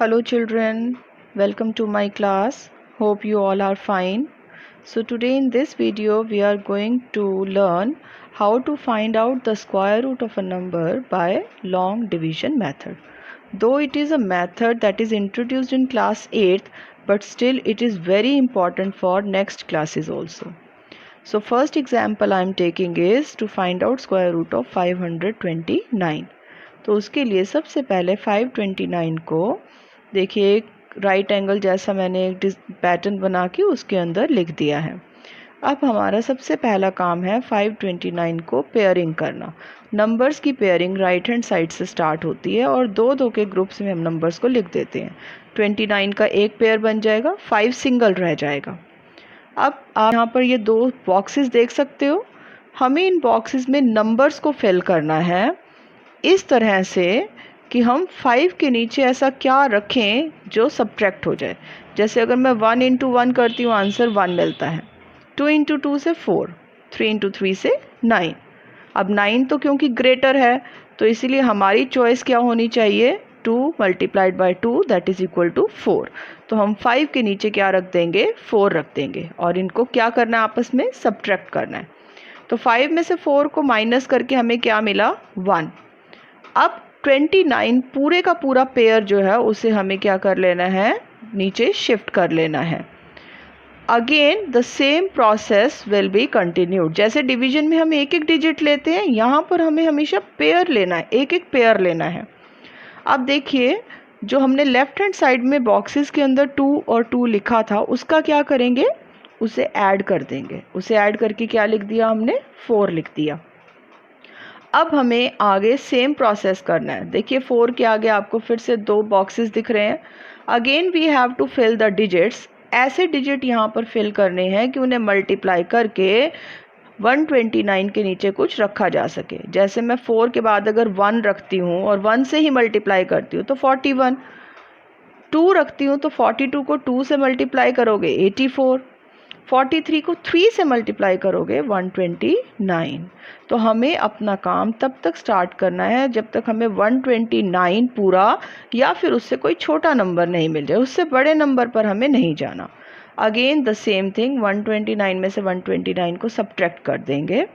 Hello children, welcome to my class. Hope you all are fine. So today in this video we are going to learn how to find out the square root of a number by long division method. Though it is a method that is introduced in class 8th, but still it is very important for next classes also. So first example I am taking is to find out square root of 529. तो उसके लिए सबसे पहले 529 को देखिए एक right angle जैसा मैंने एक पैटर्न बना के उसके अंदर लिख दिया है। अब हमारा सबसे पहला काम है 529 को पेयरिंग करना। नंबर्स की पेयरिंग राइट हैंड साइड से स्टार्ट होती है और दो दो के ग्रुप्स में हम नंबर्स को लिख देते हैं। 29 का एक पेयर बन जाएगा, 5 सिंगल रह जाएगा। अब आप यहाँ पर ये दो बॉक्सेस देख सकते हो। हमें इन बॉक्सेस में नंबर्स को फिल करना है इस तरह से कि हम 5 के नीचे ऐसा क्या रखें जो सब्ट्रैक्ट हो जाए। जैसे अगर मैं 1 इंटू 1 करती हूँ आंसर 1 मिलता है, 2 इंटू 2 से 4, 3 इंटू 3 से 9। अब 9 तो क्योंकि ग्रेटर है तो इसीलिए हमारी चॉइस क्या होनी चाहिए, 2 multiplied by 2 that is equal to 4। तो हम 5 के नीचे क्या रख देंगे, 4 रख देंगे और इनको क्या करना है, आपस में सब्ट्रैक्ट करना है। तो 5 में से 4 को माइनस करके हमें क्या मिला, 1। अब 29 पूरे का पूरा पेयर जो है उसे हमें क्या कर लेना है, नीचे शिफ्ट कर लेना है। Again the same process will be continued. जैसे डिवीजन में हम एक एक डिजिट लेते हैं, यहाँ पर हमें हमेशा पेयर लेना है, एक एक पेयर लेना है। अब देखिए जो हमने लेफ्ट हैंड साइड में बॉक्सेस के अंदर 2 और 2 लिखा था उसका क्या करेंगे, उसे ऐड कर देंगे। उसे ऐड करके क्या लिख दिया हमने, 4 लिख दिया। अब हमें आगे सेम प्रोसेस करना है। देखिए 4 के आगे आपको फिर से दो बॉक्सेस दिख रहे हैं। Again we have to fill the digits. ऐसे डिजिट यहाँ पर फिल करने हैं कि उन्हें मल्टीप्लाई करके 129 के नीचे कुछ रखा जा सके। जैसे मैं 4 के बाद अगर 1 रखती हूँ और 1 से ही मल्टीप्लाई करती हूँ तो 41, 2 रखती हूँ तो 42 को 2 से मल्टीप्लाई करोगे 84, 43 को 3 से मल्टीप्लाई करोगे 129। तो हमें अपना काम तब तक स्टार्ट करना है जब तक हमें 129 पूरा या फिर उससे कोई छोटा नंबर नहीं मिल जाए, उससे बड़े नंबर पर हमें नहीं जाना। अगेन द सेम थिंग, 129 में से 129 को सब्ट्रैक्ट कर देंगे।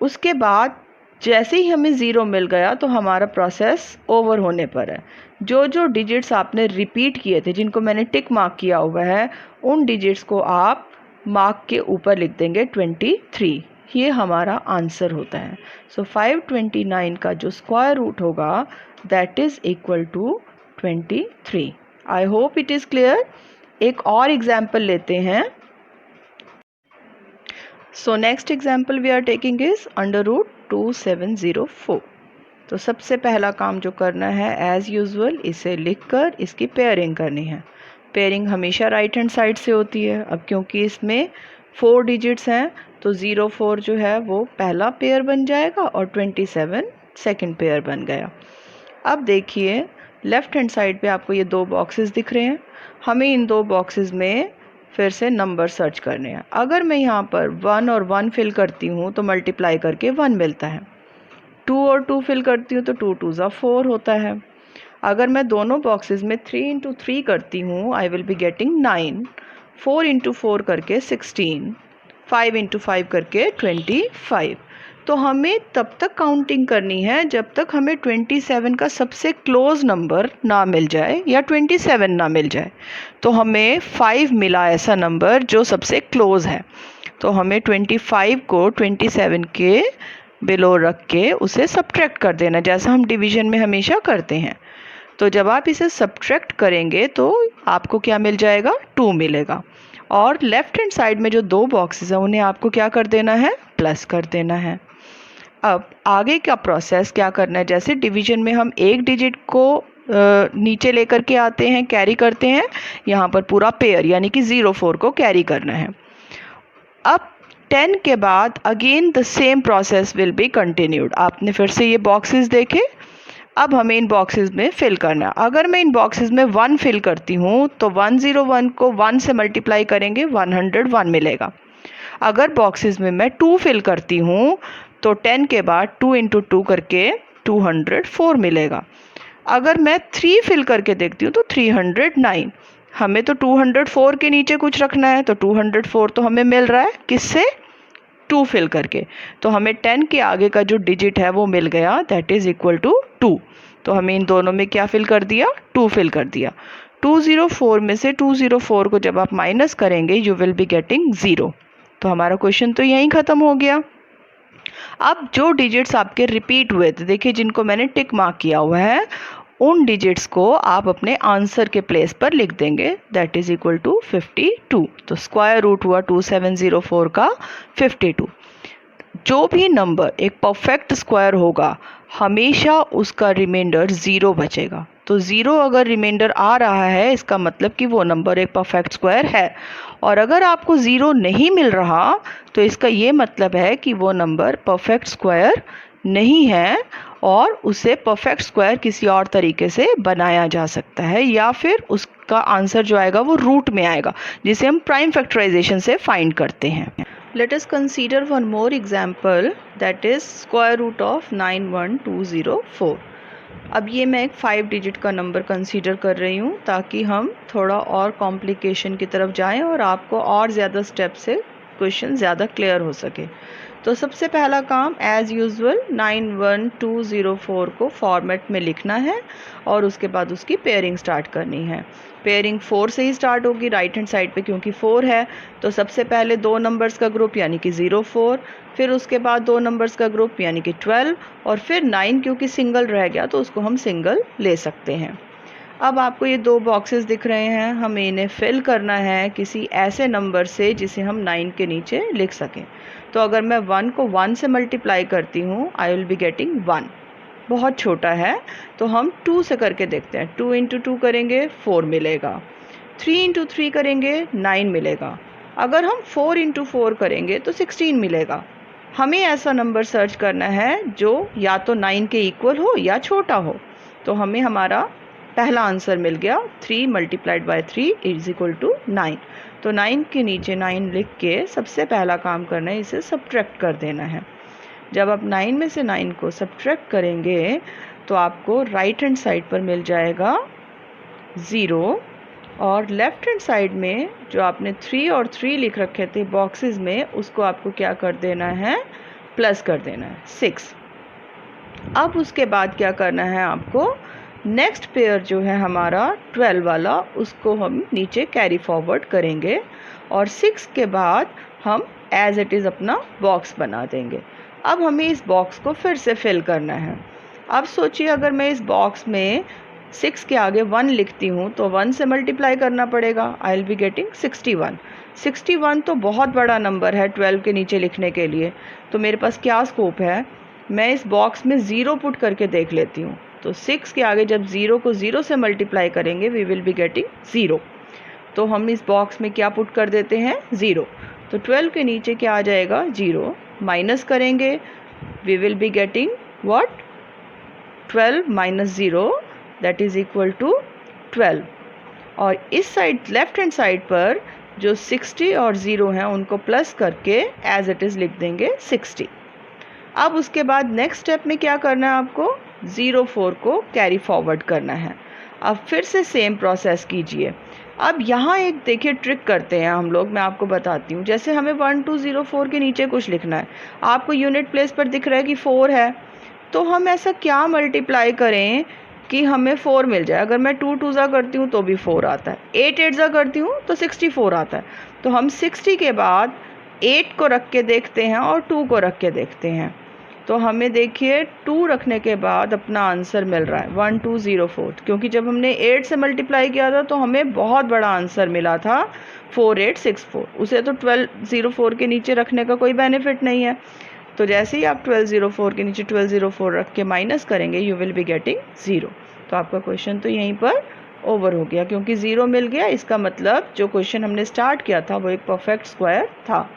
उसके बाद जैसे ही हमें 0 मिल गया तो हमारा प्रोसेस ओवर होने पर है। जो जो डिजिट्स आपने रिपीट किए थे, जिनको मैंने टिक मार्क किया हुआ है, उन डिजिट्स को आप मार्क के ऊपर लिख देंगे 23। ये हमारा आंसर होता है। सो 529 का जो स्क्वायर रूट होगा that is equal to 23। I hope it is clear. एक और एग्जाम्पल लेते हैं। So next example we are taking is under root 2704। तो सबसे पहला काम जो करना है एज यूजुअल इसे लिखकर इसकी पेयरिंग करनी है। पेयरिंग हमेशा राइट हैंड साइड से होती है। अब क्योंकि इसमें 4 डिजिट्स हैं तो 04 जो है वो पहला पेयर बन जाएगा और 27 सेकंड पेयर बन गया। अब देखिए लेफ्ट हैंड साइड पे आपको ये दो बॉक्सेस दिख रहे हैं। हमें इन दो बॉक्सेस में फिर से नंबर सर्च करने हैं। अगर मैं यहाँ पर 1 और 1 फिल करती हूँ तो मल्टीप्लाई करके 1 मिलता है। 2 और 2 फिल करती हूँ तो 2 2 ज़ा 4 होता है। अगर मैं दोनों बॉक्सेस में 3 इंटू 3 करती हूँ I will be getting 9, 4 into 4 करके 16, 5 इंटू 5 करके 25। तो हमें तब तक काउंटिंग करनी है जब तक हमें 27 का सबसे क्लोज नंबर ना मिल जाए या 27 ना मिल जाए। तो हमें 5 मिला ऐसा नंबर जो सबसे क्लोज है, तो हमें 25 को 27 के बिलो रख के उसे सब्ट्रैक्ट कर देना, जैसा हम डिवीजन में हमेशा करते हैं। तो जब आप इसे सब्ट्रैक्ट करेंगे तो आपको क्या मिल जाएगा, 2 मिलेगा। और लेफ्ट हैंड साइड में जो दो बॉक्सेस हैं उन्हें आपको क्या कर देना है, प्लस कर देना है। अब आगे का प्रोसेस क्या करना है, जैसे डिवीजन में हम एक डिजिट को नीचे लेकर के आते हैं, कैरी करते हैं, यहाँ पर पूरा पेयर यानी कि 04 को कैरी करना है। अब 10 के बाद again the same process will be continued. आपने फिर से ये बॉक्सेस देखे, अब हमें इन बॉक्सेस में फिल करना है। अगर मैं इन बॉक्सेस में 1 फिल करती हूँ तो 101 को 1 से मल्टीप्लाई करेंगे 101 मिलेगा। अगर बॉक्सेस में मैं 2 फिल करती हूँ तो 10 के बाद 2 इंटू 2 करके 204 मिलेगा। अगर मैं 3 फिल करके देखती हूँ तो 309। हमें तो 204 के नीचे कुछ रखना है, तो 204 तो हमें मिल रहा है किससे? 2 फिल करके। तो हमें 10 के आगे का जो डिजिट है वो मिल गया, दैट इज इक्वल टू 2। तो हमें इन दोनों में क्या फिल कर दिया? 2 फिल कर दिया। 204 में से 204 को जब आप माइनस करेंगे यू विल बी गेटिंग 0। तो हमारा क्वेश्चन तो यहीं खत्म हो गया। अब जो डिजिट्स आपके रिपीट हुए थे, देखिए जिनको मैंने टिक मार्क किया हुआ है, उन डिजिट्स को आप अपने आंसर के प्लेस पर लिख देंगे, दैट इज इक्वल टू 52। तो स्क्वायर रूट हुआ 2704 का 52। जो भी नंबर एक परफेक्ट स्क्वायर होगा हमेशा उसका रिमाइंडर 0 बचेगा। तो 0 अगर रिमाइंडर आ रहा है इसका मतलब कि वो नंबर एक परफेक्ट स्क्वायर है, और अगर आपको 0 नहीं मिल रहा तो इसका ये मतलब है कि वो नंबर परफेक्ट स्क्वायर नहीं है, और उसे परफेक्ट स्क्वायर किसी और तरीके से बनाया जा सकता है, या फिर उसका आंसर जो आएगा वो रूट में आएगा, जिसे हम प्राइम फैक्टराइजेशन से फाइंड करते हैं। Let us consider one more example, that is square root of 91204. अब ये मैं एक 5 डिजिट का नंबर कंसीडर कर रही हूँ ताकि हम थोड़ा और कॉम्प्लिकेशन की तरफ जाएं और आपको और ज़्यादा स्टेप से क्वेश्चन ज़्यादा क्लियर हो सके। तो सबसे पहला काम एज़ यूजुअल 91204 को फॉर्मेट में लिखना है और उसके बाद उसकी पेयरिंग स्टार्ट करनी है। पेयरिंग 4 से ही स्टार्ट होगी राइट हैंड साइड पे, क्योंकि 4 है तो सबसे पहले 2 नंबर्स का ग्रुप यानी कि 04, फिर उसके बाद 2 नंबर्स का ग्रुप यानी कि 12, और फिर 9 क्योंकि सिंगल रह गया तो उसको हम सिंगल ले सकते हैं। अब आपको ये 2 बॉक्सेस दिख रहे हैं, हमें इन्हें फिल करना है किसी ऐसे नंबर से जिसे हम 9 के नीचे लिख सकें। तो अगर मैं 1 को 1 से मल्टीप्लाई करती हूँ आई विल बी गेटिंग 1, बहुत छोटा है तो हम 2 से करके देखते हैं। 2 इंटू 2 करेंगे 4 मिलेगा, 3 इंटू 3 करेंगे 9 मिलेगा, अगर हम 4 इंटू 4 करेंगे तो 16 मिलेगा। हमें ऐसा नंबर सर्च करना है जो या तो 9 के इक्वल हो या छोटा हो। तो हमें हमारा पहला आंसर मिल गया, 3 multiplied by 3 is equal to 9। तो 9 के नीचे 9 लिख के सबसे पहला काम करना है, इसे सब्ट्रैक्ट कर देना है। जब आप 9 में से 9 को सब्ट्रैक्ट करेंगे तो आपको राइट हैंड साइड पर मिल जाएगा 0, और लेफ्ट हैंड साइड में जो आपने 3 और 3 लिख रखे थे बॉक्सेस में उसको आपको क्या कर देना है? प्लस कर देना है 6। अब उसके बाद क्या करना है आपको? नेक्स्ट पेयर जो है हमारा 12 वाला उसको हम नीचे कैरी फॉरवर्ड करेंगे, और 6 के बाद हम एज इट इज़ अपना बॉक्स बना देंगे। अब हमें इस बॉक्स को फिर से फिल करना है। अब सोचिए अगर मैं इस बॉक्स में 6 के आगे 1 लिखती हूँ तो 1 से मल्टीप्लाई करना पड़ेगा, आई विल बी गेटिंग 61। 61 तो बहुत बड़ा नंबर है 12 के नीचे लिखने के लिए, तो मेरे पास क्या स्कोप है? मैं इस बॉक्स में 0 पुट करके देख लेती हूँ। तो 6 के आगे जब 0 को 0 से मल्टीप्लाई करेंगे वी विल बी गेटिंग 0। तो हम इस बॉक्स में क्या पुट कर देते हैं? 0। तो 12 के नीचे क्या आ जाएगा? 0। माइनस करेंगे we will be getting what? 12 minus 0 that is equal to 12। और इस साइड लेफ्ट हैंड साइड पर जो 60 और 0 हैं उनको प्लस करके एज इट इज़ लिख देंगे 60। अब उसके बाद नेक्स्ट स्टेप में क्या करना है आपको? 04 को कैरी फॉरवर्ड करना है। अब फिर से सेम प्रोसेस कीजिए। अब यहाँ एक देखिए ट्रिक करते हैं हम लोग, मैं आपको बताती हूँ। जैसे हमें 1204 के नीचे कुछ लिखना है, आपको यूनिट प्लेस पर दिख रहा है कि 4 है, तो हम ऐसा क्या मल्टीप्लाई करें कि हमें 4 मिल जाए। अगर मैं 2 2 करती हूँ तो भी 4 आता है, 8 8 करती हूँ तो 64 आता है। तो हम 60 के बाद 8 को रख के देखते हैं और 2 को रख के देखते हैं, तो हमें देखिए 2 रखने के बाद अपना आंसर मिल रहा है 1204, क्योंकि जब हमने 8 से मल्टीप्लाई किया था तो हमें बहुत बड़ा आंसर मिला था 4864। उसे तो 1204 के नीचे रखने का कोई बेनिफिट नहीं है। तो जैसे ही आप 1204 के नीचे 1204 रख के माइनस करेंगे यू विल बी गेटिंग 0। तो आपका क्वेश्चन तो यहीं पर ओवर हो गया, क्योंकि 0 मिल गया, इसका मतलब जो क्वेश्चन हमने स्टार्ट किया था वो एक परफेक्ट स्क्वायर था।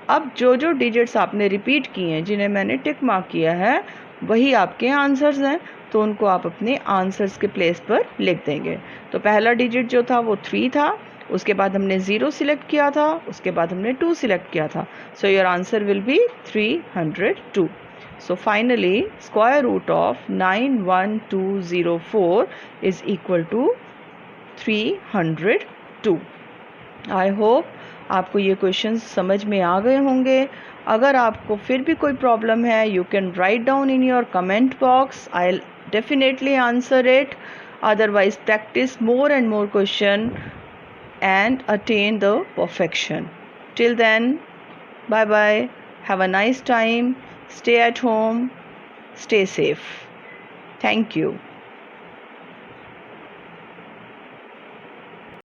अब जो जो डिजिट्स आपने रिपीट किए हैं, जिन्हें मैंने टिक मार्क किया है, वही आपके आंसर्स हैं, तो उनको आप अपने आंसर्स के प्लेस पर लिख देंगे। तो पहला डिजिट जो था वो 3 था, उसके बाद हमने 0 सिलेक्ट किया था, उसके बाद हमने 2 सिलेक्ट किया था। So your answer will be 302। So finally, square root of 91204 is equal to 302. I hope आपको ये क्वेश्चंस समझ में आ गए होंगे. अगर आपको फिर भी कोई प्रॉब्लम है, you can write down in your comment box. I'll definitely answer it. Otherwise, practice more and more question and attain the perfection. Till then, bye bye. Have a nice time. Stay at home. Stay safe. Thank you.